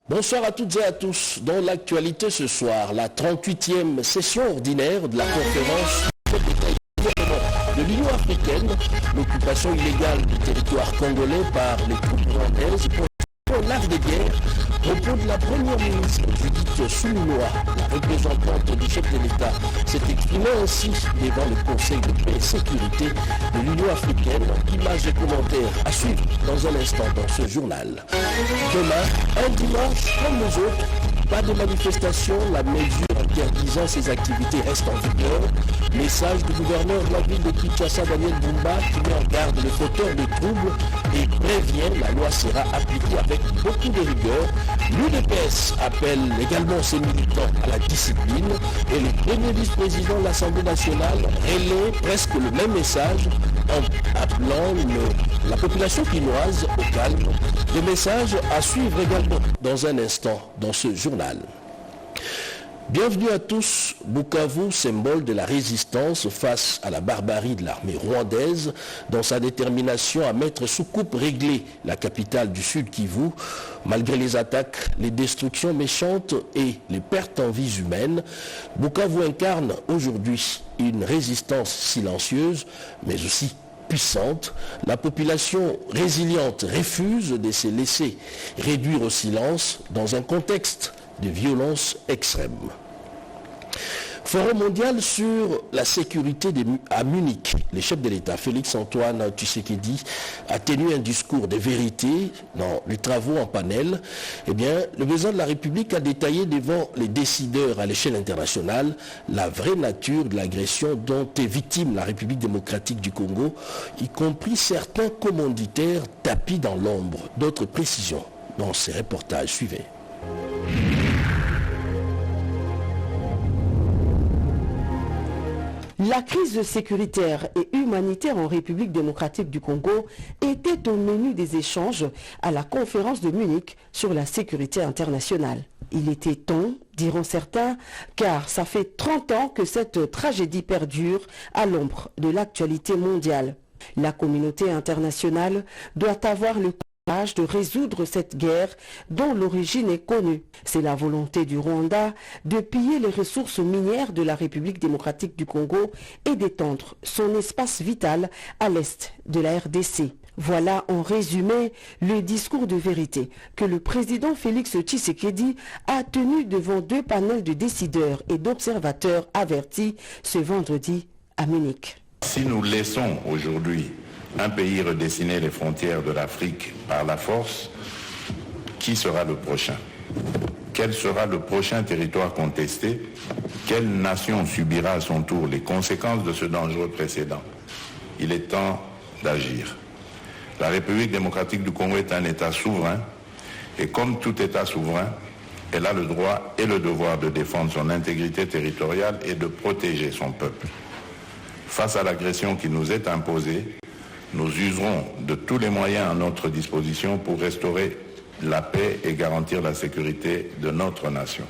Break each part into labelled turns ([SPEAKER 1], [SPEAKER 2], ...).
[SPEAKER 1] Bonsoir à toutes et à tous. Dans l'actualité ce soir, la 38e session ordinaire de la conférence de l'Union africaine, l'occupation illégale du territoire congolais par les troupes rwandaises pour l'art de guerre, propos de la première ministre Judith Suminwa, la représentante du chef de l'État, s'est exprimée ainsi devant le Conseil de paix et sécurité de l'Union africaine. Images et commentaires à suivre dans un instant dans ce journal. Demain, un dimanche comme nous autres, pas de manifestation, la mesure interdisant ces activités reste en vigueur. Message du gouverneur de la ville de Kinshasa, Daniel Bumba, qui met en garde les fauteurs de troubles et prévient la loi sera appliquée avec beaucoup de rigueur. L'UDPS appelle également ses militants à la discipline et le premier vice-président de l'Assemblée nationale relaie presque le même message en appelant la population quinoise au calme. Le message à suivre également dans un instant dans ce journal. Bienvenue à tous. Bukavu, symbole de la résistance face à la barbarie de l'armée rwandaise, dans sa détermination à mettre sous coupe réglée la capitale du Sud Kivu, malgré les attaques, les destructions méchantes et les pertes en vies humaines. Bukavu incarne aujourd'hui une résistance silencieuse, mais aussi puissante. La population résiliente refuse de se laisser réduire au silence dans un contexte de violence extrême. Forum mondial sur la sécurité à Munich. Le chef de l'État, Félix-Antoine Tshisekedi, a tenu un discours de vérité dans les travaux en panel. Eh bien, le président de la République a détaillé devant les décideurs à l'échelle internationale la vraie nature de l'agression dont est victime la République démocratique du Congo, y compris certains commanditaires tapis dans l'ombre. D'autres précisions dans ces reportages. Suivez.
[SPEAKER 2] La crise sécuritaire et humanitaire en République démocratique du Congo était au menu des échanges à la conférence de Munich sur la sécurité internationale. Il était temps, diront certains, car ça fait 30 ans que cette tragédie perdure à l'ombre de l'actualité mondiale. La communauté internationale doit avoir le courage de résoudre cette guerre dont l'origine est connue. C'est la volonté du Rwanda de piller les ressources minières de la République démocratique du Congo et d'étendre son espace vital à l'est de la RDC. Voilà en résumé le discours de vérité que le président Félix Tshisekedi a tenu devant 2 panels de décideurs et d'observateurs avertis ce vendredi à Munich.
[SPEAKER 3] Si nous laissons aujourd'hui un pays redessiner les frontières de l'Afrique par la force, qui sera le prochain? Quel sera le prochain territoire contesté? Quelle nation subira à son tour les conséquences de ce dangereux précédent? Il est temps d'agir. La République démocratique du Congo est un État souverain et comme tout État souverain, elle a le droit et le devoir de défendre son intégrité territoriale et de protéger son peuple. Face à l'agression qui nous est imposée, nous userons de tous les moyens à notre disposition pour restaurer la paix et garantir la sécurité de notre nation.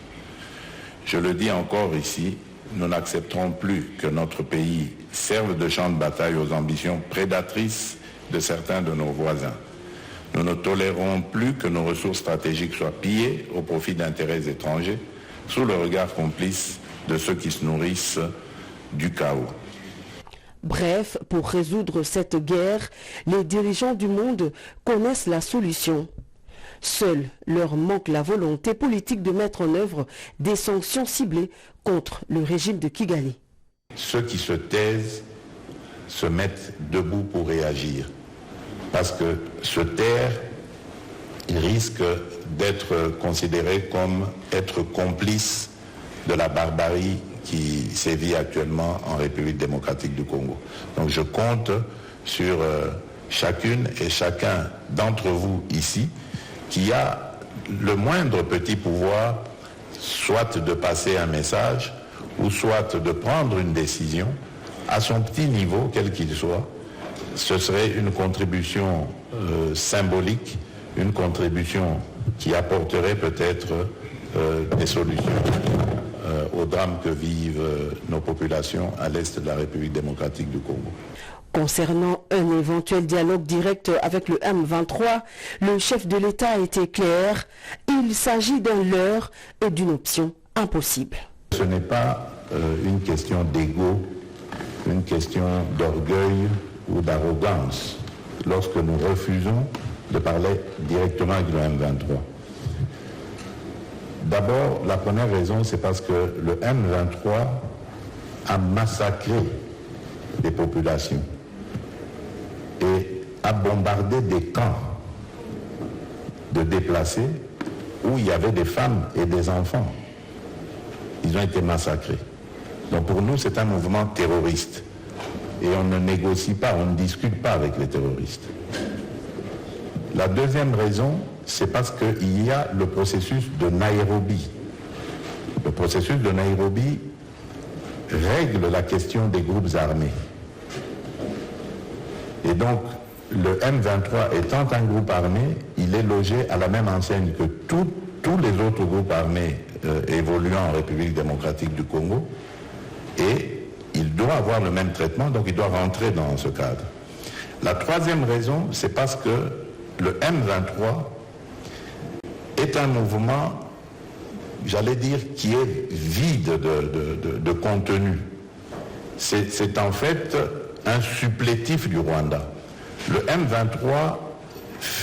[SPEAKER 3] Je le dis encore ici, nous n'accepterons plus que notre pays serve de champ de bataille aux ambitions prédatrices de certains de nos voisins. Nous ne tolérerons plus que nos ressources stratégiques soient pillées au profit d'intérêts étrangers, sous le regard complice de ceux qui se nourrissent du chaos.
[SPEAKER 2] Bref, pour résoudre cette guerre, les dirigeants du monde connaissent la solution. Seul leur manque la volonté politique de mettre en œuvre des sanctions ciblées contre le régime de Kigali.
[SPEAKER 3] Ceux qui se taisent se mettent debout pour réagir. Parce que se taire, il risque d'être considéré comme être complice de la barbarie qui sévit actuellement en République démocratique du Congo. Donc je compte sur chacune et chacun d'entre vous ici qui a le moindre petit pouvoir, soit de passer un message, ou soit de prendre une décision à son petit niveau, quel qu'il soit. Ce serait une contribution symbolique, une contribution qui apporterait peut-être des solutions au drame que vivent nos populations à l'est de la République démocratique du Congo.
[SPEAKER 2] Concernant un éventuel dialogue direct avec le M23, le chef de l'État a été clair. il s'agit d'un leurre et d'une option impossible.
[SPEAKER 3] Ce n'est pas une question d'ego, une question d'orgueil ou d'arrogance lorsque nous refusons de parler directement avec le M23. D'abord, la première raison, c'est parce que le M23 a massacré des populations et a bombardé des camps de déplacés où il y avait des femmes et des enfants. Ils ont été massacrés. Donc pour nous, c'est un mouvement terroriste. Et on ne négocie pas, on ne discute pas avec les terroristes. La deuxième raison, c'est parce qu'il y a le processus de Nairobi. Le processus de Nairobi règle la question des groupes armés. Et donc, le M23 étant un groupe armé, il est logé à la même enseigne que tous les autres groupes armés évoluant en République démocratique du Congo, et il doit avoir le même traitement, donc il doit rentrer dans ce cadre. La troisième raison, c'est parce que le M23 est un mouvement, j'allais dire, qui est vide de contenu. C'est en fait un supplétif du Rwanda. Le M23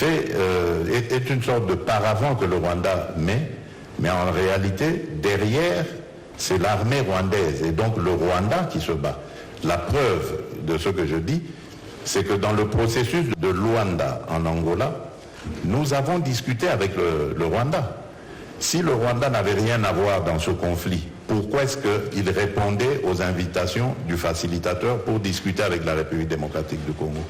[SPEAKER 3] est une sorte de paravent que le Rwanda met, mais en réalité, derrière, c'est l'armée rwandaise et donc le Rwanda qui se bat. La preuve de ce que je dis, c'est que dans le processus de Luanda en Angola, nous avons discuté avec le Rwanda. Si le Rwanda n'avait rien à voir dans ce conflit, pourquoi est-ce qu'il répondait aux invitations du facilitateur pour discuter avec la République démocratique du Congo ?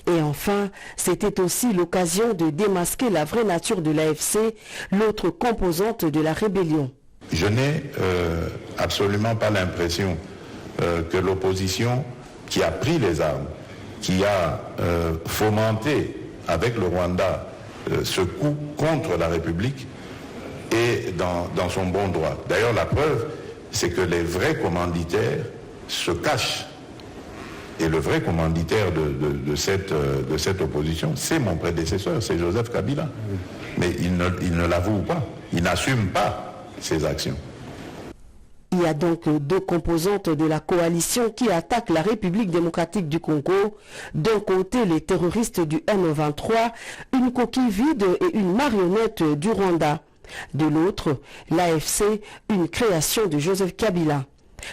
[SPEAKER 2] Et enfin, c'était aussi l'occasion de démasquer la vraie nature de l'AFC, l'autre composante de la rébellion.
[SPEAKER 3] Je n'ai absolument pas l'impression que l'opposition qui a pris les armes, qui a fomenté avec le Rwanda ce coup contre la République est dans son bon droit. D'ailleurs, la preuve, c'est que les vrais commanditaires se cachent. Et le vrai commanditaire de cette opposition, c'est mon prédécesseur, c'est Joseph Kabila. Mais il ne l'avoue pas, il n'assume pas ses actions.
[SPEAKER 2] Il y a donc deux composantes de la coalition qui attaquent la République démocratique du Congo. D'un côté, les terroristes du M23, une coquille vide et une marionnette du Rwanda. De l'autre, l'AFC, une création de Joseph Kabila.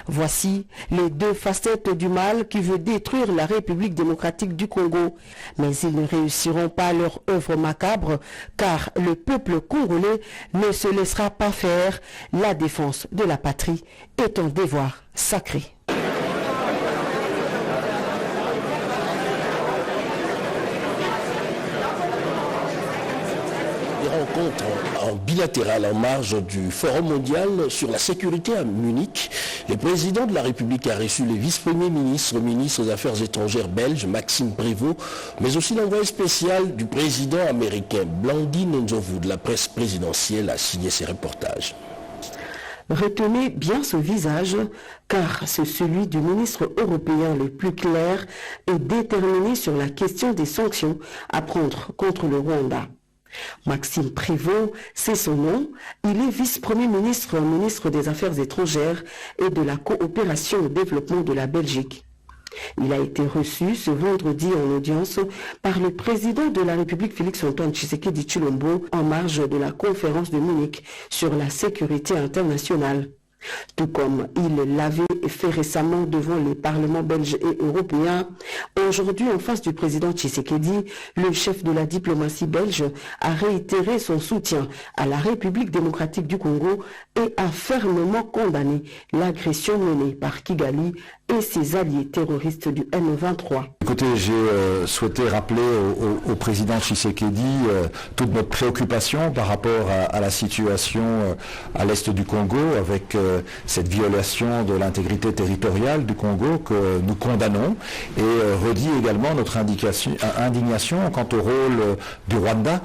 [SPEAKER 2] Voici les deux facettes du mal qui veut détruire la République démocratique du Congo. Mais ils ne réussiront pas leur œuvre macabre, car le peuple congolais ne se laissera pas faire. La défense de la patrie est un devoir sacré.
[SPEAKER 1] Rencontre en bilatéral en marge du Forum mondial sur la sécurité à Munich. Le président de la République a reçu les vice-premiers ministres, ministre des Affaires étrangères belge Maxime Prévost, mais aussi l'envoyé spécial du président américain Blandine Nzovu de la presse présidentielle a signé ses reportages.
[SPEAKER 2] Retenez bien ce visage, car c'est celui du ministre européen le plus clair et déterminé sur la question des sanctions à prendre contre le Rwanda. Maxime Prévost, c'est son nom. Il est vice-premier ministre, ministre des Affaires étrangères et de la coopération au développement de la Belgique. Il a été reçu ce vendredi en audience par le président de la République Félix-Antoine Tshisekedi Tshilombo en marge de la conférence de Munich sur la sécurité internationale. Tout comme il l'avait fait récemment devant les parlements belges et européens, aujourd'hui en face du président Tshisekedi, le chef de la diplomatie belge a réitéré son soutien à la République démocratique du Congo et a fermement condamné l'agression menée par Kigali et ses alliés terroristes du M23.
[SPEAKER 4] Écoutez, j'ai souhaité rappeler au président Tshisekedi toute notre préoccupation par rapport à la situation à l'est du Congo avec cette violation de l'intégrité territoriale du Congo que nous condamnons et redit également notre indignation quant au rôle du Rwanda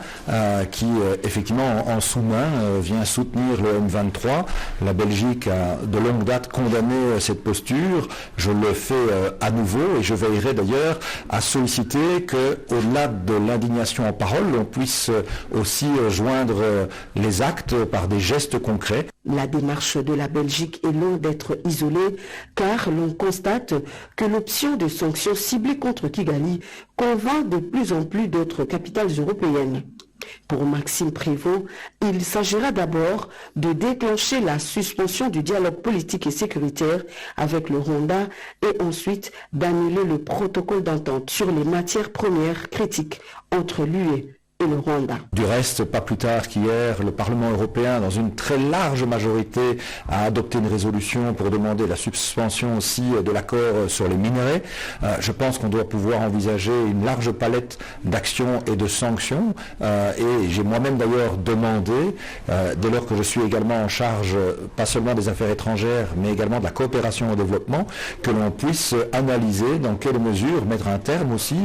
[SPEAKER 4] qui effectivement en sous-main vient soutenir le M23. La Belgique a de longue date condamné cette posture, je le fais à nouveau et je veillerai d'ailleurs à solliciter qu'au-delà de l'indignation en parole, on puisse aussi joindre les actes par des gestes concrets.
[SPEAKER 2] La démarche de la Belgique est loin d'être isolée car l'on constate que l'option de sanctions ciblées contre Kigali convainc de plus en plus d'autres capitales européennes. Pour Maxime Prévost, il s'agira d'abord de déclencher la suspension du dialogue politique et sécuritaire avec le Rwanda et ensuite d'annuler le protocole d'entente sur les matières premières critiques entre l'UE et le Rwanda.
[SPEAKER 4] Du reste, pas plus tard qu'hier, le Parlement européen, dans une très large majorité, a adopté une résolution pour demander la suspension aussi de l'accord sur les minerais. Je pense qu'on doit pouvoir envisager une large palette d'actions et de sanctions. Et j'ai moi-même d'ailleurs demandé, dès lors que je suis également en charge, pas seulement des affaires étrangères, mais également de la coopération au développement, que l'on puisse analyser dans quelle mesure mettre un terme aussi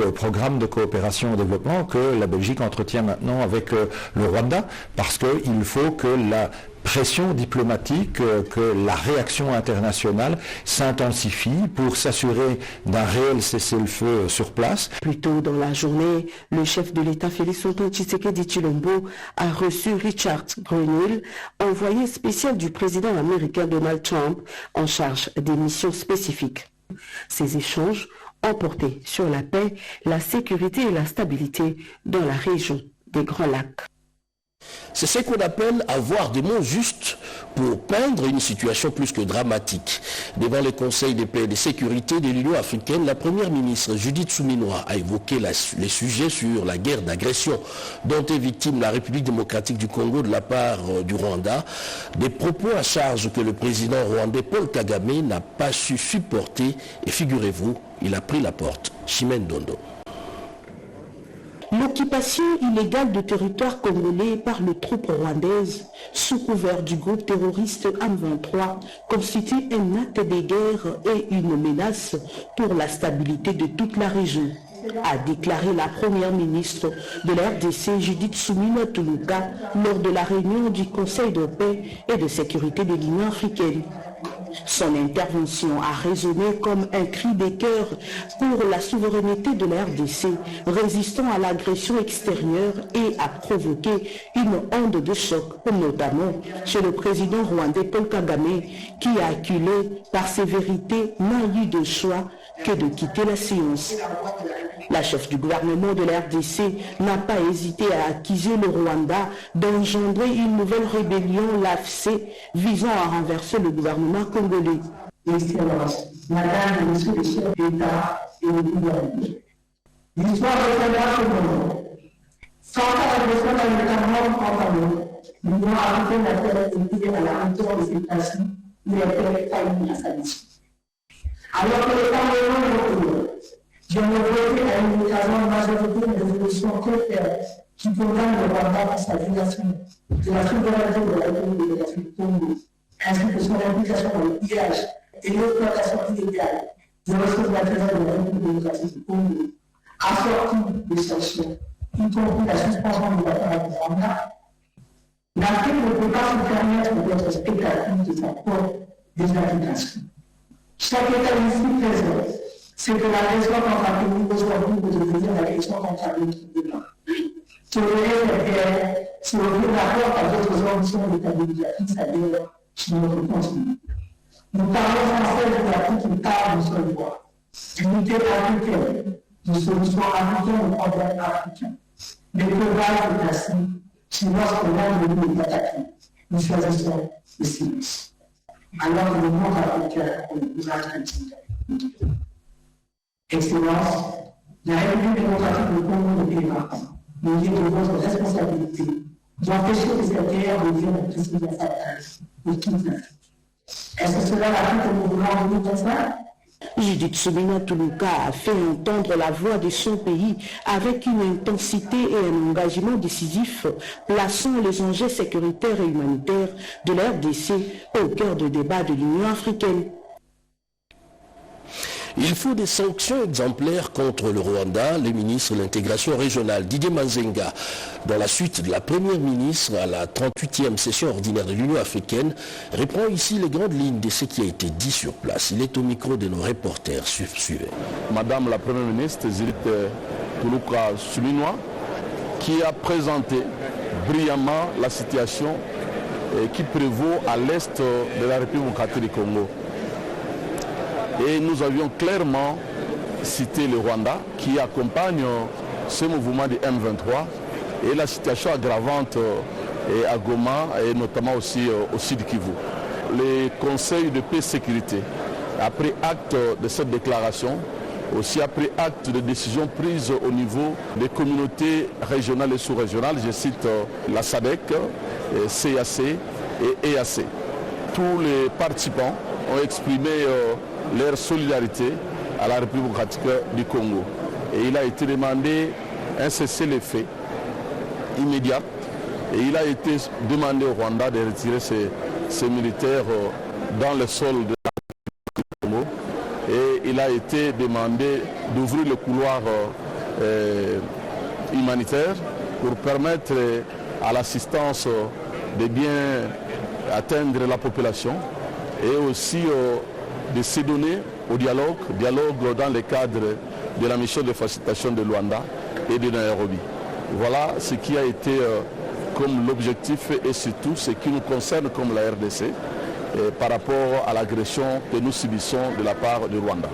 [SPEAKER 4] au programme de coopération au développement que la Belgique entretient maintenant avec le Rwanda, parce qu'il faut que la pression diplomatique, que la réaction internationale s'intensifie pour s'assurer d'un réel cessez-le-feu sur place.
[SPEAKER 2] Plus tôt dans la journée, le chef de l'État Félix-Antoine Tshisekedi Tshilombo a reçu Richard Grenell, envoyé spécial du président américain Donald Trump en charge des missions spécifiques. Ces échanges ont porté sur la paix, la sécurité et la stabilité dans la région des Grands Lacs.
[SPEAKER 1] C'est ce qu'on appelle avoir des mots justes pour peindre une situation plus que dramatique. Devant le Conseil de paix et de sécurité de l'Union africaine, la première ministre Judith Suminwa a évoqué les sujets sur la guerre d'agression dont est victime la République démocratique du Congo de la part du Rwanda. Des propos à charge que le président rwandais Paul Kagame n'a pas su supporter et figurez-vous, il a pris la porte. Chimène Dondo.
[SPEAKER 2] L'occupation illégale de territoire congolais par les troupes rwandaises, sous couvert du groupe terroriste M23, constitue un acte de guerre et une menace pour la stabilité de toute la région, a déclaré la première ministre de la RDC, Judith Suminwa Tuluka, lors de la réunion du Conseil de paix et de sécurité de l'Union africaine. Son intervention a résonné comme un cri de cœur pour la souveraineté de la RDC, résistant à l'agression extérieure et a provoqué une onde de choc, notamment chez le président rwandais Paul Kagame, qui a acculé par sévérité n'a eu de choix que de quitter la séance. La chef du gouvernement de la RDC n'a pas hésité à accuser le Rwanda d'engendrer une nouvelle rébellion, l'AFC, visant à renverser le gouvernement congolais.
[SPEAKER 5] Excellence, Madame et Monsieur les chefs d'État et de gouvernement. L'histoire reviendra au Congo. Sans agression notamment en Congo, l'Union africaine a été à la hauteur de cette nation, où elle était faillie à sa mission. Alors que les Camerounais européens, je me voté à une occasion de majorité de résolution contraire qui condamne le Rwanda pour sa violation de la souveraineté de la République du Congo, ainsi que son implication dans le pillage et l'exploitation illégale des ressources naturelles de la République du Congo, assorti des sanctions, y compris la suspension de l'affaire du Rwanda, l'Afrique ne peut pas se permettre d'être spectatrice de sa propre désapplication. Chaque État ici présent, c'est que la question contre un pays aujourd'hui peut devenir la question contre un autre demain. Tolérer cette guerre, c'est ouvrir la porte à d'autres ambitions d'établisation, c'est-à-dire sur notre continent. Nous parlons français de l'Afrique qui parle de son droit. L'unité africaine, de solutions africaines aux problèmes africains. Les combats de nation, si lorsque l'un de nous est attaqué, nous choisissons le silence. Alors que le monde africain nous a. Excellence, la République démocratique du Congo ne paie pas. Mais il est de votre responsabilité d'empêcher que cette guerre devienne un précédent fatal de toute l'Afrique. Est-ce que cela l'Afrique que nous voulons en 2025?
[SPEAKER 2] Judith Suminwa Tuluka a fait entendre la voix de son pays avec une intensité et un engagement décisif, plaçant les enjeux sécuritaires et humanitaires de la RDC au cœur du débat de l'Union africaine.
[SPEAKER 1] Il faut des sanctions exemplaires contre le Rwanda. Le ministre de l'intégration régionale, Didier Manzenga, dans la suite de la première ministre à la 38e session ordinaire de l'Union africaine, reprend ici les grandes lignes de ce qui a été dit sur place. Il est au micro de nos reporters. Suivez.
[SPEAKER 6] Madame la Première ministre, Zilite Toulouka Souminois, qui a présenté brillamment la situation qui prévaut à l'est de la République démocratique du Congo. Et nous avions clairement cité le Rwanda qui accompagne ce mouvement du M23 et la situation aggravante à Goma et notamment aussi au Sud Kivu. Le Conseil de paix et sécurité a pris acte de cette déclaration, aussi a pris acte de décisions prises au niveau des communautés régionales et sous-régionales. Je cite la SADC, CAC et EAC. Tous les participants ont exprimé leur solidarité à la République démocratique du Congo. Et il a été demandé un cessez-le-feu immédiat. Et il a été demandé au Rwanda de retirer ses militaires dans le sol de la République du Congo. Et il a été demandé d'ouvrir le couloir humanitaire pour permettre à l'assistance de bien atteindre la population et aussi de se donner au dialogue dans le cadre de la mission de facilitation de Luanda et de Nairobi. Voilà ce qui a été comme l'objectif et surtout ce qui nous concerne comme la RDC par rapport à l'agression que nous subissons de la part du Rwanda.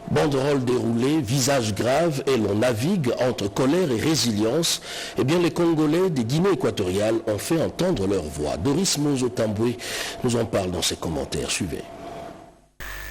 [SPEAKER 1] Banderole déroulée, visage grave et l'on navigue entre colère et résilience. Eh bien, les Congolais des Guinée équatoriale ont fait entendre leur voix. Doris Mozo-Tamboué nous en parle dans ses commentaires. Suivez.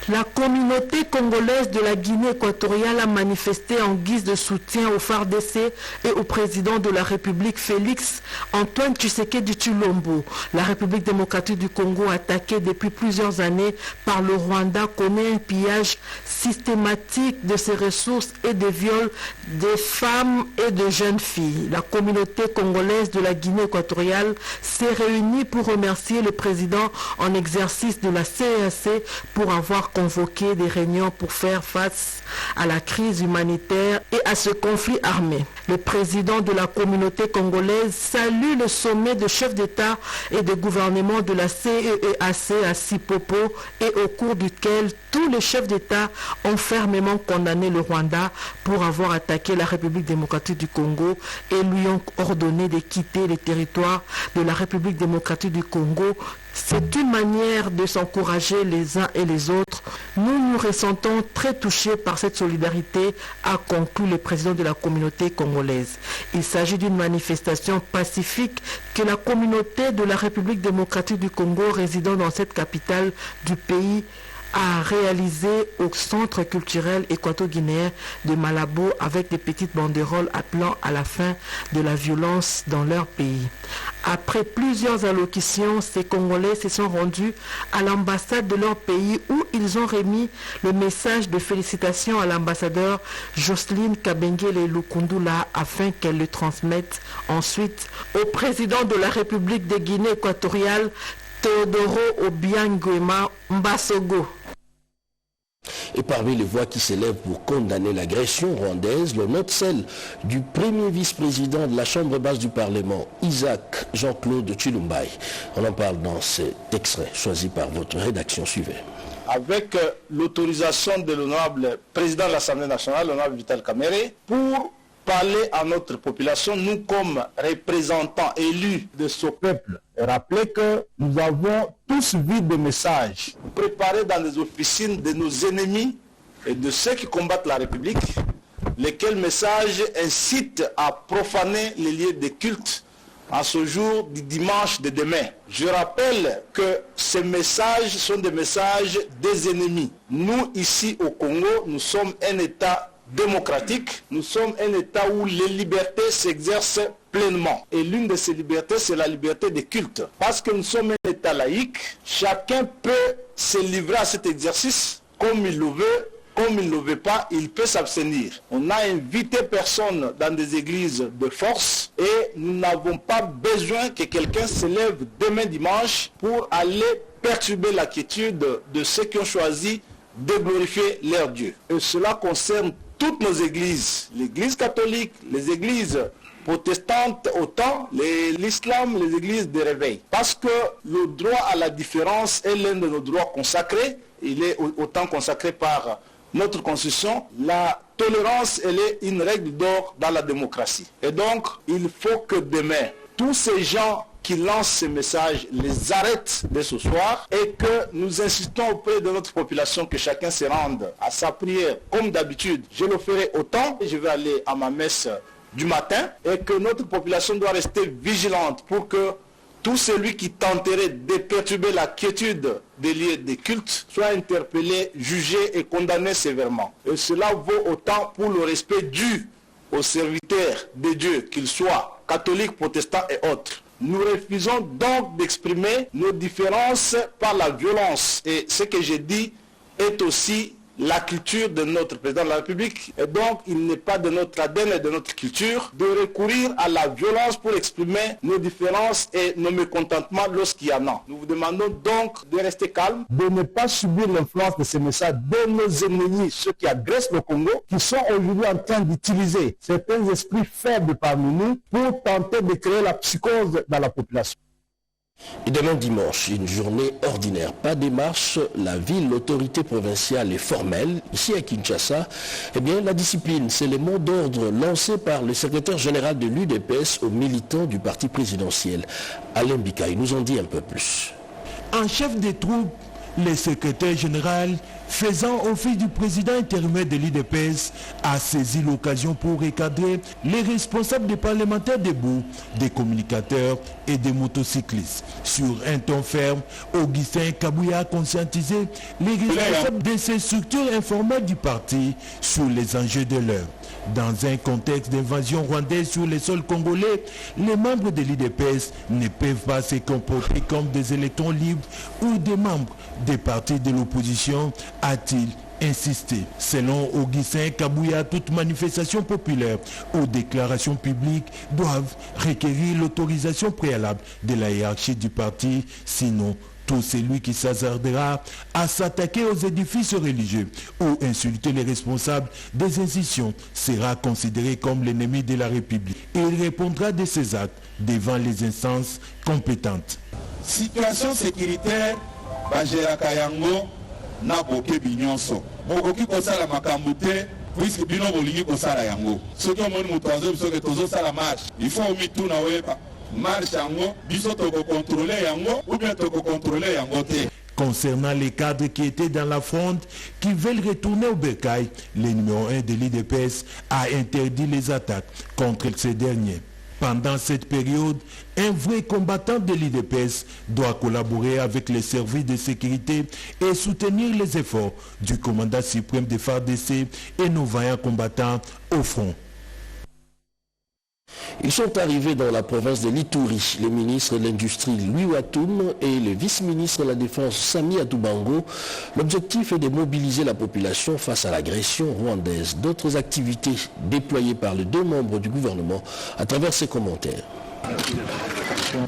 [SPEAKER 7] La communauté congolaise de la Guinée équatoriale a manifesté en guise de soutien au FARDC et au président de la République Félix Antoine Tshisekedi Tshilombo. La République démocratique du Congo, attaquée depuis plusieurs années par le Rwanda, connaît un pillage systématique de ses ressources et des viols des femmes et de jeunes filles. La communauté congolaise de la Guinée équatoriale s'est réunie pour remercier le président en exercice de la CEAC pour avoir convoqué des réunions pour faire face à la crise humanitaire et à ce conflit armé. Le président de la communauté congolaise salue le sommet de chefs d'État et de gouvernement de la CEAC à Sipopo et au cours duquel tous les chefs d'État ont fermement condamné le Rwanda pour avoir attaqué la République démocratique du Congo et lui ont ordonné de quitter les territoires de la République démocratique du Congo. C'est une manière de s'encourager les uns et les autres. Nous nous ressentons très touchés par cette solidarité, a conclu le président de la communauté congolaise. Il s'agit d'une manifestation pacifique que la communauté de la République démocratique du Congo résidant dans cette capitale du pays a réalisé au centre culturel équato-guinéen de Malabo avec des petites banderoles appelant à la fin de la violence dans leur pays. Après plusieurs allocutions, ces Congolais se sont rendus à l'ambassade de leur pays où ils ont remis le message de félicitations à l'ambassadeur Jocelyne Kabengele Lukundula afin qu'elle le transmette ensuite au président de la République de Guinée équatoriale, Teodoro Obiang-Nguema Mbasogo.
[SPEAKER 1] Et parmi les voix qui s'élèvent pour condamner l'agression rwandaise, l'on note celle du premier vice-président de la Chambre basse du Parlement, Isaac Jean-Claude Tshilumbai. On en parle dans cet extrait choisi par votre rédaction. Suivez.
[SPEAKER 8] Avec l'autorisation de l'honorable président de l'Assemblée nationale, l'honorable Vital Kamerhe, pour parler à notre population, nous comme représentants élus de ce peuple, rappeler que nous avons tous vu des messages préparés dans les officines de nos ennemis et de ceux qui combattent la République, lesquels messages incitent à profaner les lieux de culte en ce jour du dimanche de demain. Je rappelle que ces messages sont des messages des ennemis. Nous, ici au Congo, nous sommes un État démocratique, nous sommes un État où les libertés s'exercent pleinement. Et l'une de ces libertés, c'est la liberté de culte. Parce que nous sommes un État laïque, chacun peut se livrer à cet exercice comme il le veut, comme il ne le veut pas, il peut s'abstenir. On n'a invité personne dans des églises de force et nous n'avons pas besoin que quelqu'un se lève demain dimanche pour aller perturber la quiétude de ceux qui ont choisi déglorifier leur Dieu. Et cela concerne toutes nos églises, l'église catholique, les églises protestantes autant, l'islam, les églises de réveil. Parce que le droit à la différence est l'un de nos droits consacrés, il est autant consacré par notre constitution. La tolérance, elle est une règle d'or dans la démocratie. Et donc, il faut que demain, tous ces gens qui lancent ces messages les arrêtent dès ce soir et que nous insistons auprès de notre population que chacun se rende à sa prière comme d'habitude. Je le ferai autant et je vais aller à ma messe du matin et que notre population doit rester vigilante pour que tout celui qui tenterait de perturber la quiétude des lieux de culte soit interpellé, jugé et condamné sévèrement. Et cela vaut autant pour le respect dû aux serviteurs de Dieu, qu'ils soient catholiques, protestants et autres. Nous refusons donc d'exprimer nos différences par la violence. Et ce que j'ai dit est aussi la culture de notre président de la République. Et donc, il n'est pas de notre ADN et de notre culture de recourir à la violence pour exprimer nos différences et nos mécontentements lorsqu'il y en a. Nous vous demandons donc de rester calme, de ne pas subir l'influence de ces messages de nos ennemis, ceux qui agressent le Congo, qui sont aujourd'hui en train d'utiliser certains esprits faibles parmi nous pour tenter de créer la psychose dans la population.
[SPEAKER 1] Et demain dimanche, une journée ordinaire, pas de marche, la ville, l'autorité provinciale est formelle. Ici à Kinshasa, eh bien, la discipline, c'est le mot d'ordre lancé par le secrétaire général de l'UDPS aux militants du parti présidentiel. Alain Bikaï nous en dit un peu plus.
[SPEAKER 9] En chef des troupes, le secrétaire général, faisant office du président intérimaire de l'UDPS, a saisi l'occasion pour recadrer les responsables des parlementaires debout, des communicateurs et des motocyclistes. Sur un ton ferme, Augustin Kabouya a conscientisé les responsables de ces structures informelles du parti sur les enjeux de l'heure. Dans un contexte d'invasion rwandaise sur les sols congolais, les membres de l'UDPS ne peuvent pas se comporter comme des électeurs libres ou des membres des partis de l'opposition, a-t-il insisté. Selon Augustin Kabouya, toute manifestation populaire ou déclaration publique doivent requérir l'autorisation préalable de la hiérarchie du parti, sinon tout celui qui s'hasardera à s'attaquer aux édifices religieux ou insulter les responsables des institutions sera considéré comme l'ennemi de la République. Il répondra de ses actes devant les instances compétentes.
[SPEAKER 10] Situation sécuritaire, Bajeraka Yango, Naboke Binyonso. Bokoki Kosala Makambute, puisque Bino Bolingi Kosala Yango. Ce qui est mon moutoiseau, ce qui est Tozo Sala marche. Il faut omettre tout na weba.
[SPEAKER 9] Concernant les cadres qui étaient dans la fronde, qui veulent retourner au Bercail, le numéro 1 de l'UDPS a interdit les attaques contre ces derniers. Pendant cette période, un vrai combattant de l'UDPS doit collaborer avec les services de sécurité et soutenir les efforts du commandant suprême des FARDC et nos vaillants combattants au front.
[SPEAKER 1] Ils sont arrivés dans la province de l'Ituri, le ministre de l'Industrie Louis Watoum et le vice-ministre de la Défense Sami Atoubango. L'objectif est de mobiliser la population face à l'agression rwandaise. D'autres activités déployées par les deux membres du gouvernement à travers ces commentaires.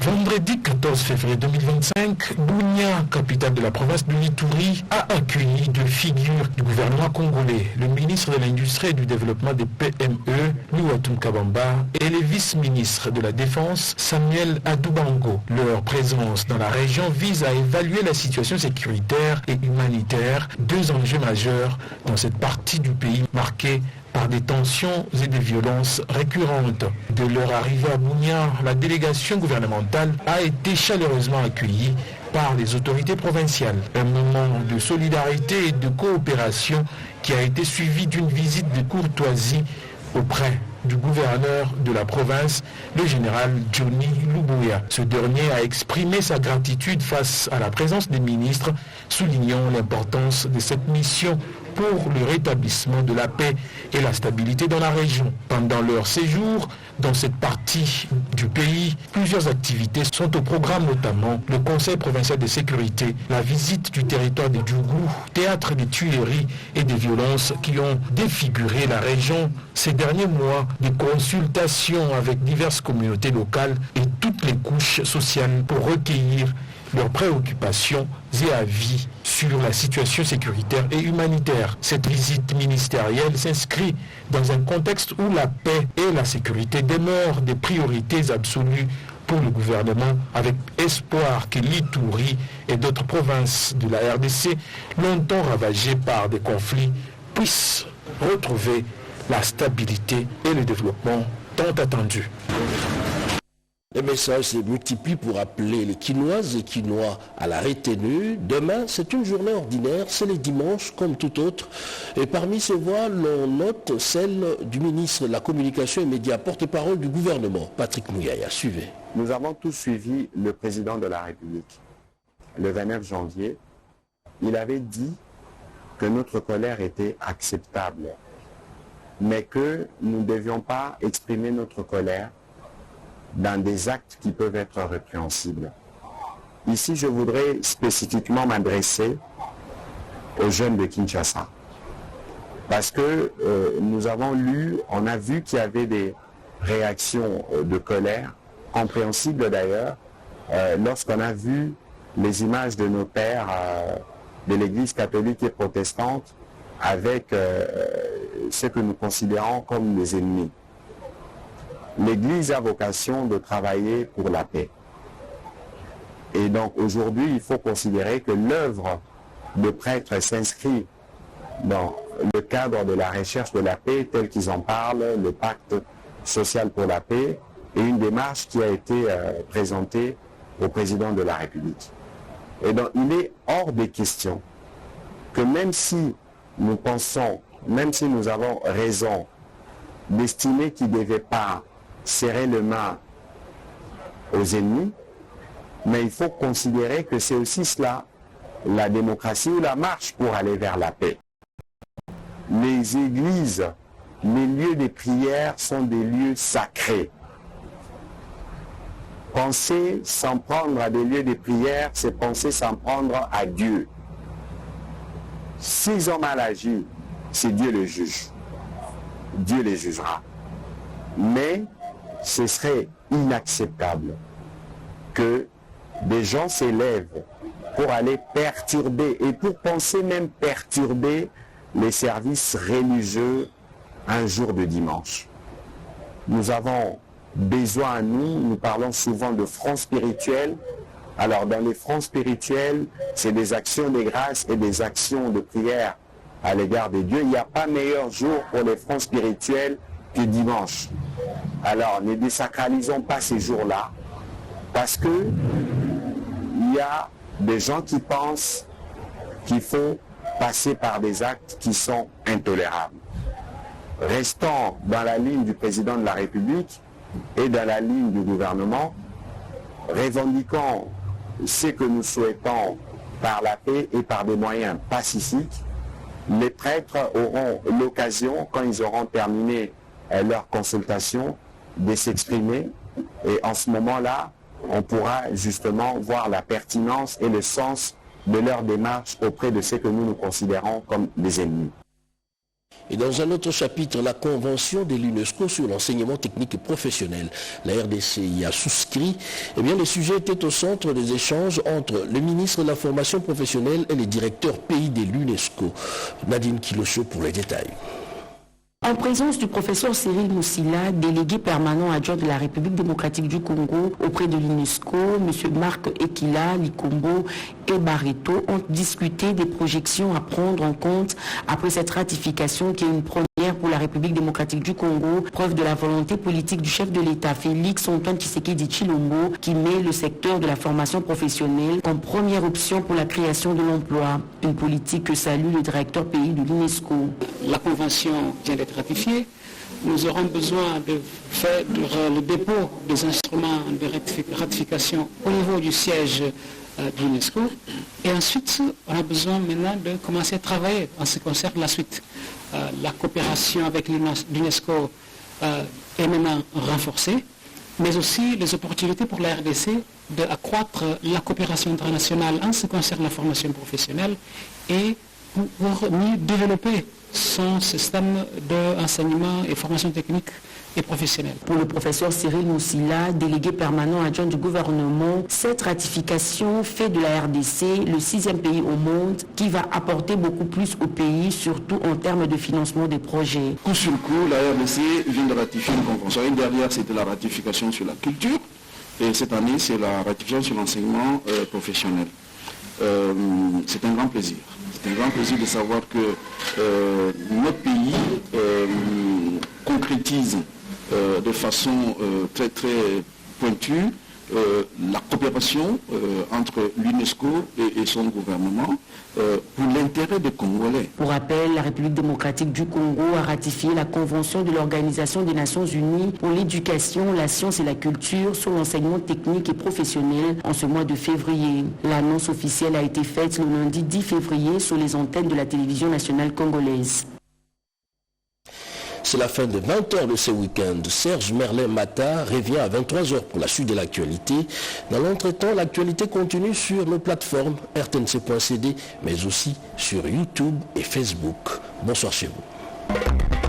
[SPEAKER 11] Vendredi 14 février 2025, Bunia, capitale de la province de l'Ituri, a accueilli deux figures du gouvernement congolais, le ministre de l'Industrie et du Développement des PME, Louatum Kabamba, et le vice-ministre de la Défense, Samuel Adoubango. Leur présence dans la région vise à évaluer la situation sécuritaire et humanitaire, deux enjeux majeurs dans cette partie du pays marquée par des tensions et des violences récurrentes. De leur arrivée à Bunia, la délégation gouvernementale a été chaleureusement accueillie par les autorités provinciales. Un moment de solidarité et de coopération qui a été suivi d'une visite de courtoisie auprès du gouverneur de la province, le général Johnny Lubuya. Ce dernier a exprimé sa gratitude face à la présence des ministres, soulignant l'importance de cette mission pour le rétablissement de la paix et la stabilité dans la région. Pendant leur séjour dans cette partie du pays, plusieurs activités sont au programme, notamment le Conseil provincial de sécurité, la visite du territoire des Djougou, théâtre des tueries et des violences qui ont défiguré la région ces derniers mois, des consultations avec diverses communautés locales et tout toutes les couches sociales pour recueillir leurs préoccupations et avis sur la situation sécuritaire et humanitaire. Cette visite ministérielle s'inscrit dans un contexte où la paix et la sécurité demeurent des priorités absolues pour le gouvernement, avec espoir que l'Ituri et d'autres provinces de la RDC, longtemps ravagées par des conflits, puissent retrouver la stabilité et le développement tant attendus.
[SPEAKER 1] Les messages se multiplient pour appeler les Quinoises et Quinois à la retenue. Demain, c'est une journée ordinaire, c'est les dimanches comme tout autre. Et parmi ces voix, l'on note celle du ministre de la Communication et Médias, porte-parole du gouvernement, Patrick Mouyaya. Suivez.
[SPEAKER 12] Nous avons tous suivi le président de la République. Le 29 janvier, il avait dit que notre colère était acceptable, mais que nous ne devions pas exprimer notre colère dans des actes qui peuvent être répréhensibles. Ici, je voudrais spécifiquement m'adresser aux jeunes de Kinshasa. Parce que nous avons lu, on a vu qu'il y avait des réactions de colère, compréhensibles d'ailleurs, lorsqu'on a vu les images de nos pères de l'Église catholique et protestante avec ce que nous considérons comme des ennemis. L'Église a vocation de travailler pour la paix. Et donc aujourd'hui, il faut considérer que l'œuvre de prêtres s'inscrit dans le cadre de la recherche de la paix, tel qu'ils en parlent, le pacte social pour la paix, et une démarche qui a été présentée au président de la République. Et donc il est hors des questions que même si nous pensons, même si nous avons raison d'estimer qu'il ne devait pas serrer les mains aux ennemis, mais il faut considérer que c'est aussi cela, la démocratie ou la marche pour aller vers la paix. Les églises, les lieux de prière sont des lieux sacrés. Penser s'en prendre à des lieux de prière, c'est penser s'en prendre à Dieu. S'ils ont mal agi, c'est Dieu le juge. Dieu les jugera. Mais ce serait inacceptable que des gens s'élèvent pour aller perturber, et pour penser même perturber les services religieux un jour de dimanche. Nous avons besoin, nous parlons souvent de front spirituel. Alors dans les fronts spirituels, c'est des actions de grâce et des actions de prière à l'égard de Dieu. Il n'y a pas meilleur jour pour les fronts spirituels que dimanche. Alors ne désacralisons pas ces jours-là, parce que il y a des gens qui pensent qu'il faut passer par des actes qui sont intolérables. Restons dans la ligne du président de la République et dans la ligne du gouvernement. Revendiquons ce que nous souhaitons par la paix et par des moyens pacifiques. Les prêtres auront l'occasion, quand ils auront terminé leur consultation, de s'exprimer, et en ce moment-là, on pourra justement voir la pertinence et le sens de leur démarche auprès de ceux que nous considérons comme des ennemis.
[SPEAKER 1] Et dans un autre chapitre, la convention de l'UNESCO sur l'enseignement technique et professionnel, la RDC y a souscrit. Eh bien, les sujets étaient au centre des échanges entre le ministre de la formation professionnelle et les directeurs pays de l'UNESCO. Nadine Kilocho pour les détails.
[SPEAKER 13] En présence du professeur Cyril Moussila, délégué permanent adjoint de la République démocratique du Congo auprès de l'UNESCO, M. Marc Ekila, Likombo et Barreto ont discuté des projections à prendre en compte après cette ratification qui est une première pour la République démocratique du Congo, preuve de la volonté politique du chef de l'État Félix Antoine Tshisekedi Tshilombo, qui met le secteur de la formation professionnelle comme première option pour la création de l'emploi, une politique que salue le directeur pays de l'UNESCO.
[SPEAKER 14] La convention vient d'être ratifiée. Nous aurons besoin de faire le dépôt des instruments de ratification au niveau du siège de l'UNESCO. Et ensuite, on a besoin maintenant de commencer à travailler en ce qui concerne la suite. La coopération avec l'UNESCO est maintenant renforcée, mais aussi les opportunités pour la RDC d'accroître la coopération internationale en ce qui concerne la formation professionnelle et pour mieux développer son système d'enseignement et formation technique et professionnelle.
[SPEAKER 13] Pour le professeur Cyril Moussila, délégué permanent adjoint du gouvernement, cette ratification fait de la RDC le 6e pays au monde qui va apporter beaucoup plus au pays, surtout en termes de financement des projets.
[SPEAKER 15] Coup sur coup, la RDC vient de ratifier une convention. L'année dernière, c'était la ratification sur la culture et cette année, c'est la ratification sur l'enseignement professionnel. C'est un grand plaisir. C'est un grand plaisir de savoir que notre pays concrétise de façon très très pointue la coopération entre l'UNESCO et son gouvernement pour l'intérêt des Congolais.
[SPEAKER 13] Pour rappel, la République démocratique du Congo a ratifié la Convention de l'Organisation des Nations Unies pour l'éducation, la science et la culture sur l'enseignement technique et professionnel en ce mois de février. L'annonce officielle a été faite le lundi 10 février sur les antennes de la télévision nationale congolaise.
[SPEAKER 1] C'est la fin de 20h de ce week-end. Serge Merlin-Mata revient à 23h pour la suite de l'actualité. Dans l'entretemps, l'actualité continue sur nos plateformes rtnc.cd, mais aussi sur YouTube et Facebook. Bonsoir chez vous.